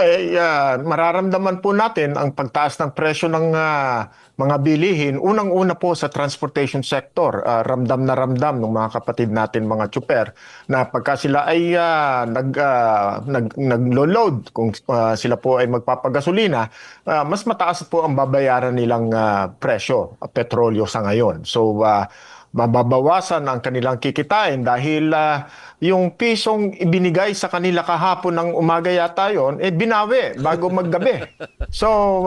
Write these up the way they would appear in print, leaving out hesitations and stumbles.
ay mararamdaman po natin ang pagtaas ng presyo ng mga bilihin. Unang-una po sa transportation sector, ramdam na ramdam ng mga kapatid natin mga tsuper na pagka sila ay naglo-load, kung sila po ay magpapagasolina, mas mataas po ang babayaran nilang presyo, petrolyo sa ngayon. So, mababawasan ang kanilang kikitain dahil yung pisong ibinigay sa kanila kahapon ng umaga yata yun, binawi bago maggabi. So,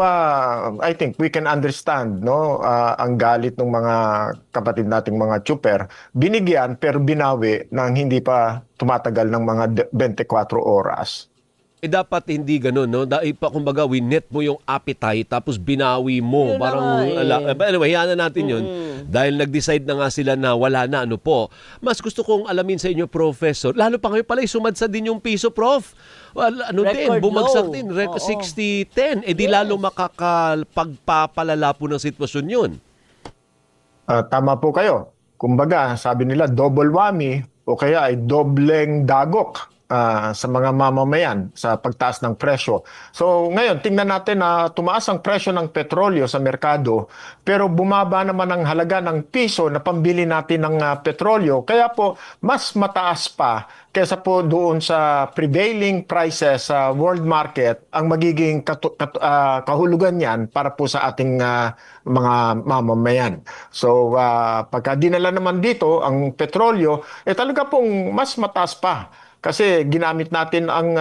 I think we can understand, no, ang galit ng mga kapatid nating mga tsuper. Binigyan pero binawi nang hindi pa tumatagal ng mga 24 oras. Dapat hindi gano'n, no? Dahil pa, kumbaga, winet mo yung appetite, tapos binawi mo. Yun na Parang, nga eh. but anyway, hayaan na natin yun. Dahil nag-decide na nga sila na wala na, ano po. Mas gusto kong alamin sa inyo, Professor, lalo pa ngayon pala, sumadsa din yung piso, Prof. Well, ano din, Record bumagsak low. din, Oo. 60-10. Di Yes. lalo makakapagpapalala po ng sitwasyon yun. Tama po kayo. Kumbaga, sabi nila double whammy o kaya ay dobleng dagok sa mga mamamayan sa pagtaas ng presyo. So ngayon, tingnan natin na tumaas ang presyo ng petrolyo sa merkado pero bumaba naman ang halaga ng piso na pambili natin ng petrolyo. Kaya po, mas mataas pa kaysa po doon sa prevailing prices sa world market ang magiging kahulugan niyan para po sa ating mga mamamayan. So, pagka dinala naman dito ang petrolyo, talaga pong mas mataas pa. Kasi ginamit natin ang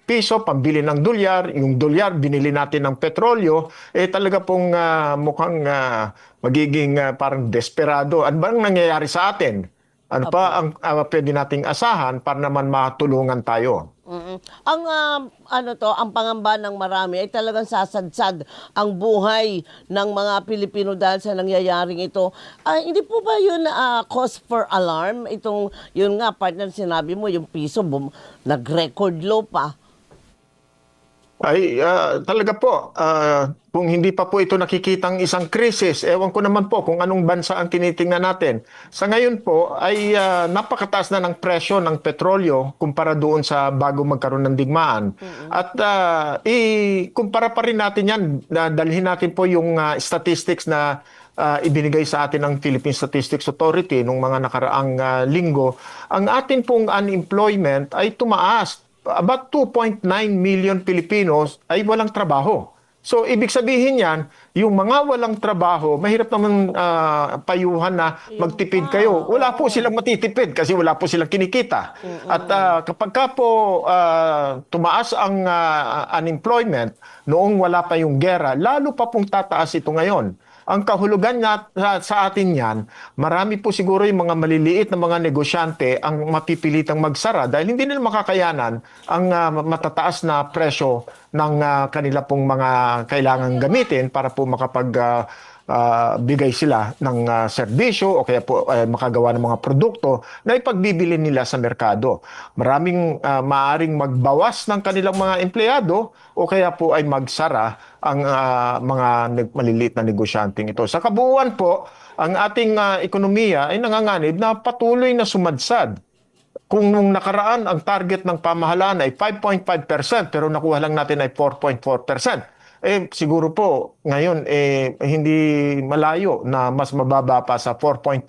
piso, pambili ng dolyar, yung dolyar, binili natin ng petrolyo, talaga pong mukhang magiging parang desperado. Ano bang nangyayari sa atin? Ano pa Apo. ang pwede nating asahan para naman matulungan tayo? Ang ang pangamba ng marami ay talagang sasadsad ang buhay ng mga Pilipino dahil sa nangyayaring ito. Hindi po ba yun cause for alarm? Yun nga, partner, sinabi mo, yung piso, nag-record low pa. Ay, talaga po, kung hindi pa po ito nakikitang isang krisis, ewan ko naman po kung anong bansa ang tinitingnan natin. Sa ngayon po ay napakataas na ng presyo ng petrolyo kumpara doon sa bago magkaroon ng digmaan. At ikumpara pa rin natin yan, dalhin natin po yung statistics na ibinigay sa atin ng Philippine Statistics Authority nung mga nakaraang linggo. Ang atin pong unemployment ay tumaas. About 2.9 million Filipinos ay walang trabaho. So, ibig sabihin yan, yung mga walang trabaho, mahirap naman payuhan na magtipid kayo. Wala po silang matitipid kasi wala po silang kinikita. At kapag ka po tumaas ang unemployment noong wala pa yung gera, lalo pa pong tataas ito ngayon. Ang kahulugan sa atin yan, marami po siguro yung mga maliliit na mga negosyante ang mapipilitang magsara dahil hindi nila makakayanan ang matataas na presyo ng kanila pong mga kailangang gamitin para po bigay sila ng serbisyo o kaya po makagawa ng mga produkto na ipagbibili nila sa merkado. Maraming maaring magbawas ng kanilang mga empleyado o kaya po ay magsara ang mga maliliit na negosyanteng ito. Sa kabuuan po, ang ating ekonomiya ay nanganganib na patuloy na sumadsad. Kung nung nakaraan ang target ng pamahalaan ay 5.5% pero nakuha lang natin ay 4.4%. Siguro po ngayon hindi malayo na mas mababa pa sa 4.4%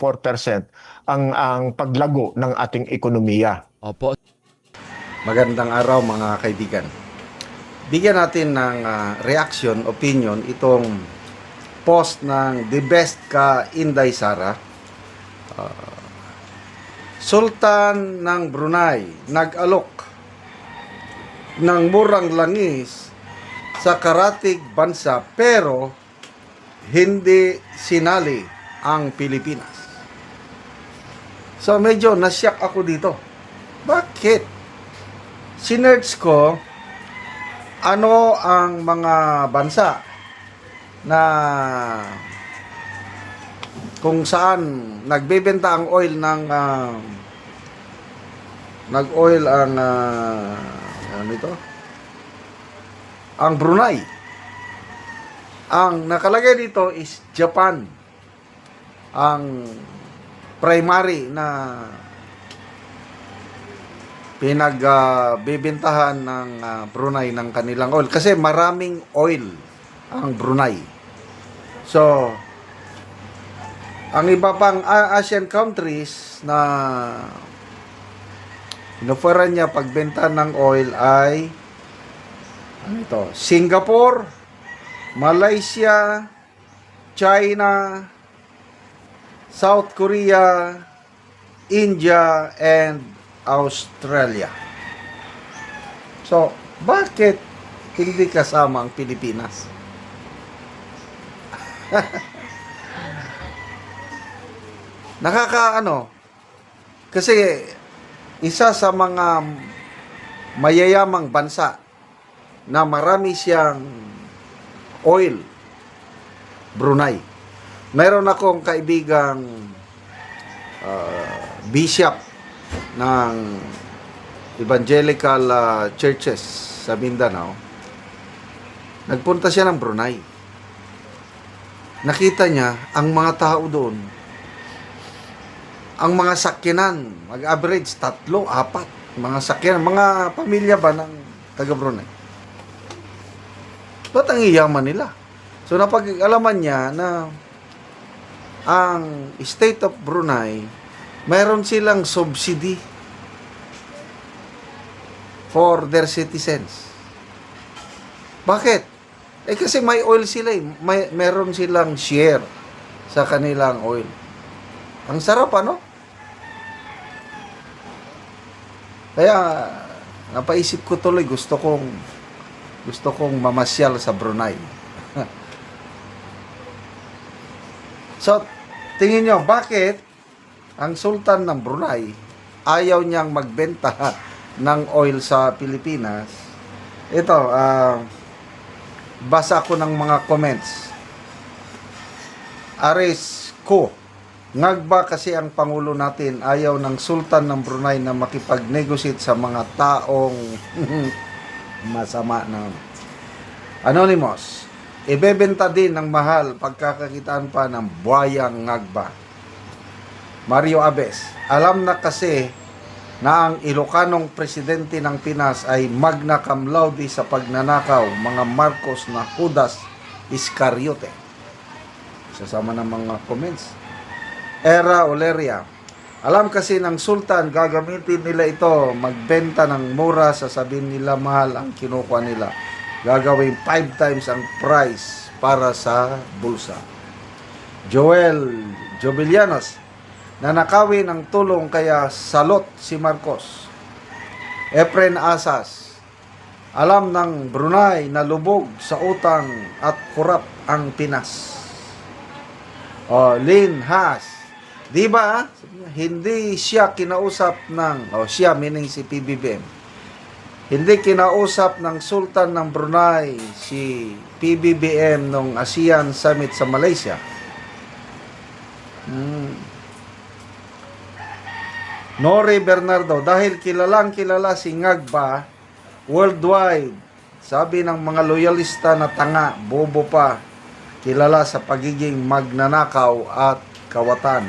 ang paglago ng ating ekonomiya. Opo. Magandang araw mga kaibigan. Bigyan natin ng reaction, opinion itong post ng The Best ka Inday Sara. Sultan ng Brunei nag-alok ng murang langis sa karatig bansa pero hindi sinali ang Pilipinas. So medyo nasyak ako dito. Bakit? Sinerch ko ano ang mga bansa na kung saan nagbebenta ang oil ng nag-oil ang ano ito? Ang Brunei. Ang nakalagay dito is Japan. Ang primary na pinagbibintahan ng Brunei ng kanilang oil. Kasi maraming oil ang Brunei. So, ang iba pang Asian countries na inoferan niya pagbenta ng oil ay ano ito? Singapore, Malaysia, China, South Korea, India, and Australia. So, bakit hindi kasama ang Pilipinas? Nakakaano? Kasi isa sa mga mayayamang bansa na marami siyang oil, Brunei. Meron akong kaibigang bishop ng evangelical churches sa Mindanao. Nagpunta siya ng Brunei. Nakita niya ang mga tao doon, ang mga sakyanan, mag-average 3, 4 mga sakyanan, mga pamilya ba ng taga Brunei. Ba't ang iyaman nila? So napag-alaman niya na ang state of Brunei, mayroon silang subsidy for their citizens. Bakit? Kasi may oil sila eh. Meron silang share sa kanilang oil. Ang sarap, ano? Kaya, napaisip ko tuloy, gusto kong mamasyal sa Brunei. So, tingin nyo, bakit ang Sultan ng Brunei ayaw niyang magbenta ng oil sa Pilipinas? Ito, basa ko ng mga comments. Aris ko, ngagba kasi ang Pangulo natin ayaw ng Sultan ng Brunei na makipag-negotiate sa mga taong masama na. Anonymous, ibebenta din ng mahal pagkakakitaan pa ng buhayang ngagba. Mario Abes, alam na kasi na ang Ilocanong presidente ng Pinas ay magna cum laude sa pagnanakaw, mga Marcos na Judas Iscariote. Sasama ng mga comments. Era Oleria, alam kasi ng Sultan, gagamitin nila ito, magbenta ng mura, sasabihin nila mahal ang kinukuha nila. Gagawin 5 times ang price para sa bulsa. Joel Jobilianos, nanakawin ang tulong kaya salot si Marcos. Efren Asas, alam ng Brunei na lubog sa utang at kurap ang Pinas. Lynn Haas, di ba? Hindi siya kinausap ng, siya meaning si PBBM. Hindi kinausap ng Sultan ng Brunei si PBBM nung ASEAN Summit sa Malaysia. Nori Bernardo, dahil kilalang kilala si Ngagba worldwide, sabi ng mga loyalista na tanga, bobo pa, kilala sa pagiging magnanakaw at kawatan.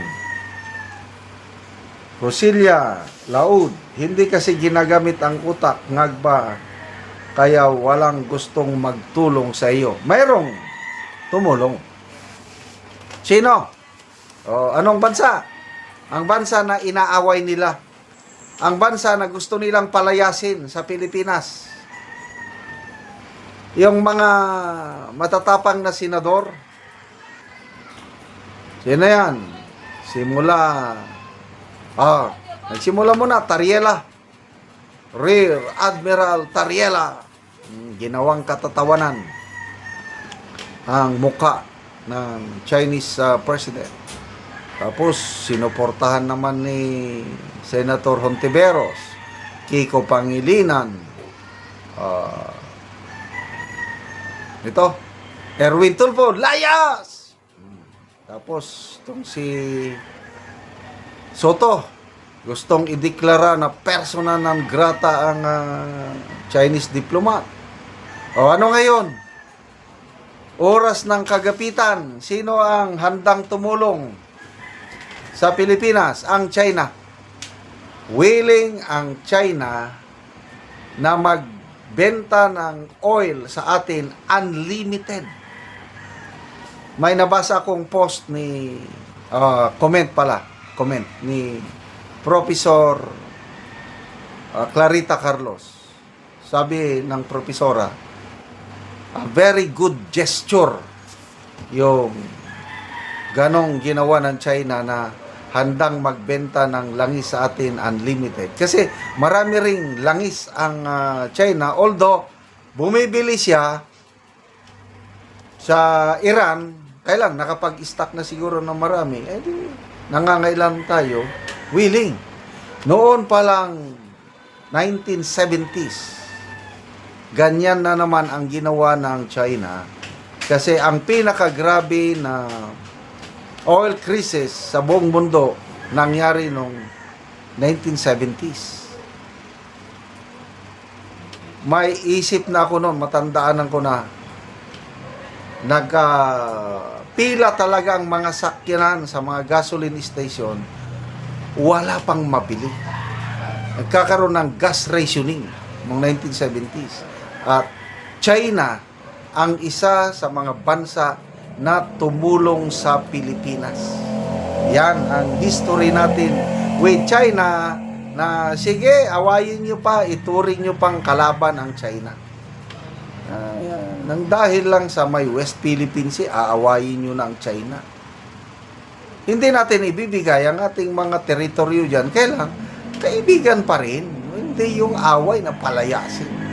Rosilia Laud, hindi kasi ginagamit ang utak, Ngagba, kaya walang gustong magtulong sa iyo. Mayroong tumulong. Sino? Anong bansa? Ang bansa na inaaway nila. Ang bansa na gusto nilang palayasin sa Pilipinas. Yung mga matatapang na senador. Sino yan? Nagsimula muna, Tariela. Rear Admiral Tariela. Ginawang katatawanan ang muka ng Chinese president. Tapos, sinuportahan naman ni Senator Hontiveros, Kiko Pangilinan, Erwin Tulfo, layas! Tapos, itong si Soto, gustong ideklara na persona non grata ang Chinese diplomat. Ano ngayon? Oras ng kagapitan. Sino ang handang tumulong sa Pilipinas? Ang China. willing ang China na magbenta ng oil sa atin unlimited. May nabasa akong post ni comment ni Professor Clarita Carlos. Sabi ng profesora, a very good gesture yung ganong ginawa ng China na handang magbenta ng langis sa atin unlimited. Kasi marami ring langis ang China, although bumibili siya sa Iran, kailan nakapag-stock na siguro ng marami, nangangailan tayo, willing. Noon pa lang 1970s, ganyan na naman ang ginawa ng China. Kasi ang pinakagrabe na oil crisis sa buong mundo nangyari noong 1970s. May isip na ako noon, matandaanan ko na, pila talaga ang mga sakyanan sa mga gasoline station, wala pang mabili. Nagkakaroon ng gas rationing noong 1970s. At China ang isa sa mga bansa na tumulong sa Pilipinas. Yan ang history natin with China, na sige, awayin nyo pa, ituring nyo pang kalaban ang China. Nang dahil lang sa may West Philippines, aawayin nyo na ang China. Hindi natin ibibigay ang ating mga teritoryo dyan. Kailan? Kaibigan pa rin. Hindi yung away na palayasin.